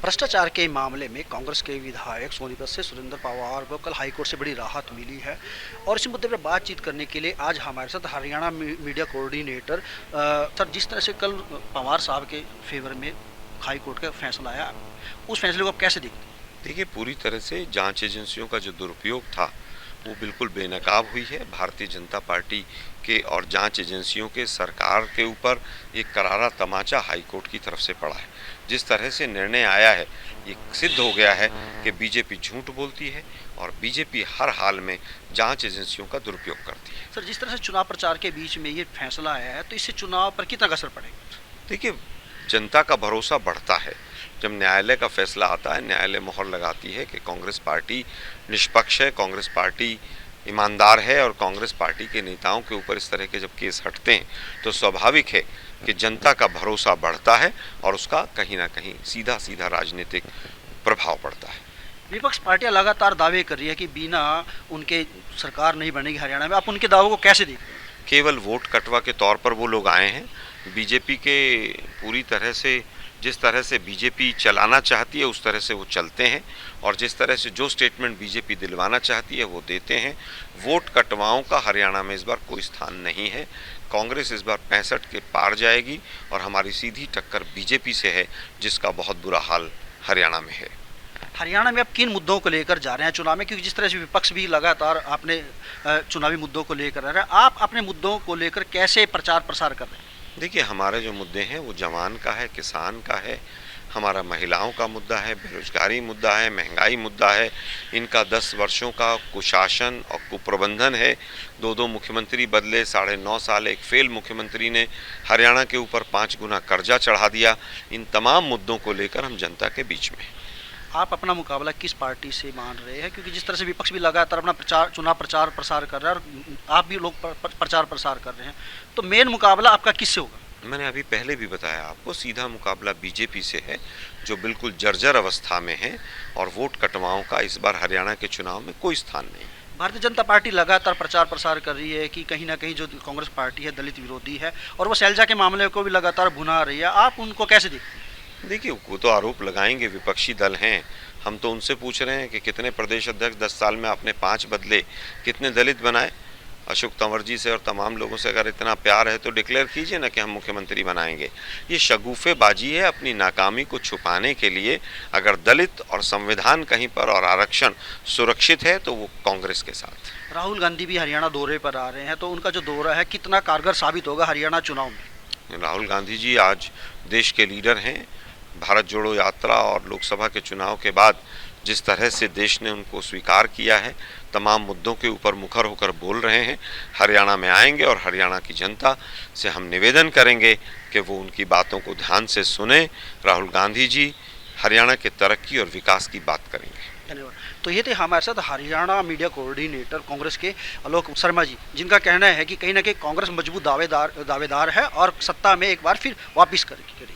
भ्रष्टाचार के मामले में कांग्रेस के विधायक सोनीपत से सुरेंद्र पवार को कल हाईकोर्ट से बड़ी राहत मिली है और इस मुद्दे पर बातचीत करने के लिए आज हमारे साथ हरियाणा मीडिया कोऑर्डिनेटर सर, जिस तरह से कल पवार साहब के फेवर में हाईकोर्ट का फैसला आया, उस फैसले को आप कैसे देखते हैं? देखिए, पूरी तरह से जांच एजेंसियों का जो दुरुपयोग था वो बिल्कुल बेनकाब हुई है। भारतीय जनता पार्टी के और जांच एजेंसियों के सरकार के ऊपर एक करारा तमाचा हाईकोर्ट की तरफ से पड़ा है। जिस तरह से निर्णय आया है, ये सिद्ध हो गया है कि बीजेपी झूठ बोलती है और बीजेपी हर हाल में जांच एजेंसियों का दुरुपयोग करती है। सर, जिस तरह से चुनाव प्रचार के बीच में ये फैसला आया है, तो इससे चुनाव पर कितना असर पड़ेगा? देखिए, जनता का भरोसा बढ़ता है जब न्यायालय का फैसला आता है। न्यायालय मोहर लगाती है कि कांग्रेस पार्टी निष्पक्ष है, कांग्रेस पार्टी ईमानदार है और कांग्रेस पार्टी के नेताओं के ऊपर इस तरह के जब केस हटते हैं तो स्वाभाविक है कि जनता का भरोसा बढ़ता है और उसका कहीं ना कहीं सीधा सीधा राजनीतिक प्रभाव पड़ता है। विपक्ष पार्टियां लगातार दावे कर रही है कि बिना उनके सरकार नहीं बनेगी हरियाणा में। आप उनके दावों को कैसे देखते हैं? केवल वोट कटवा के तौर पर वो लोग आए हैं। बीजेपी के पूरी तरह से जिस तरह से बीजेपी चलाना चाहती है उस तरह से वो चलते हैं और जिस तरह से जो स्टेटमेंट बीजेपी दिलवाना चाहती है वो देते हैं। वोट कटवाओं का हरियाणा में इस बार कोई स्थान नहीं है। कांग्रेस इस बार 65 के पार जाएगी और हमारी सीधी टक्कर बीजेपी से है, जिसका बहुत बुरा हाल हरियाणा में है। हरियाणा में आप किन मुद्दों को लेकर जा रहे हैं चुनाव में? क्योंकि जिस तरह से विपक्ष भी लगातार अपने चुनावी मुद्दों को लेकर आ रहा है, आप अपने मुद्दों को लेकर कैसे प्रचार प्रसार कर रहे हैं? देखिए, हमारे जो मुद्दे हैं वो जवान का है, किसान का है, हमारा महिलाओं का मुद्दा है, बेरोजगारी मुद्दा है, महंगाई मुद्दा है। इनका 10 वर्षों का कुशासन और कुप्रबंधन है। दो मुख्यमंत्री बदले, 9.5 साल एक फेल मुख्यमंत्री ने हरियाणा के ऊपर 5 गुना कर्जा चढ़ा दिया। इन तमाम मुद्दों को लेकर हम जनता के बीच में। आप अपना मुकाबला किस पार्टी से मान रहे हैं? क्योंकि जिस तरह से विपक्ष भी लगातार अपना चुनाव प्रचार प्रसार कर रहा है और आप भी लोग प्रचार प्रसार कर रहे हैं, तो मेन मुकाबला आपका किससे होगा? मैंने अभी पहले भी बताया आपको, सीधा मुकाबला बीजेपी से है जो बिल्कुल जर्जर अवस्था में है और वोट कटवाओं का इस बार हरियाणा के चुनाव में कोई स्थान नहीं। भारतीय जनता पार्टी लगातार प्रचार प्रसार कर रही है कि कहीं ना कहीं जो कांग्रेस पार्टी है दलित विरोधी है और वो शैलजा के मामले को भी लगातार भुना रही है। आप उनको कैसे देखते हैं? देखिए, वो तो आरोप लगाएंगे, विपक्षी दल हैं। हम तो उनसे पूछ रहे हैं कि कितने प्रदेश अध्यक्ष 10 साल में आपने 5 बदले, कितने दलित बनाए? अशोक तंवर जी से और तमाम लोगों से अगर इतना प्यार है तो डिक्लेयर कीजिए ना कि हम मुख्यमंत्री बनाएंगे। ये शगुफेबाजी है अपनी नाकामी को छुपाने के लिए। अगर दलित और संविधान कहीं पर और आरक्षण सुरक्षित है तो वो कांग्रेस के साथ। राहुल गांधी भी हरियाणा दौरे पर आ रहे हैं, तो उनका जो दौरा है कितना कारगर साबित होगा हरियाणा चुनाव में? राहुल गांधी जी आज देश के लीडर हैं। भारत जोड़ो यात्रा और लोकसभा के चुनाव के बाद जिस तरह से देश ने उनको स्वीकार किया है, तमाम मुद्दों के ऊपर मुखर होकर बोल रहे हैं। हरियाणा में आएंगे और हरियाणा की जनता से हम निवेदन करेंगे कि वो उनकी बातों को ध्यान से सुने। राहुल गांधी जी हरियाणा के तरक्की और विकास की बात करेंगे। धन्यवाद। तो ये थे हमारे साथ हरियाणा मीडिया कोऑर्डिनेटर कांग्रेस के आलोक शर्मा जी, जिनका कहना है कि कहीं ना कहीं कांग्रेस मजबूत दावेदार है और सत्ता में एक बार फिर वापस करेगी।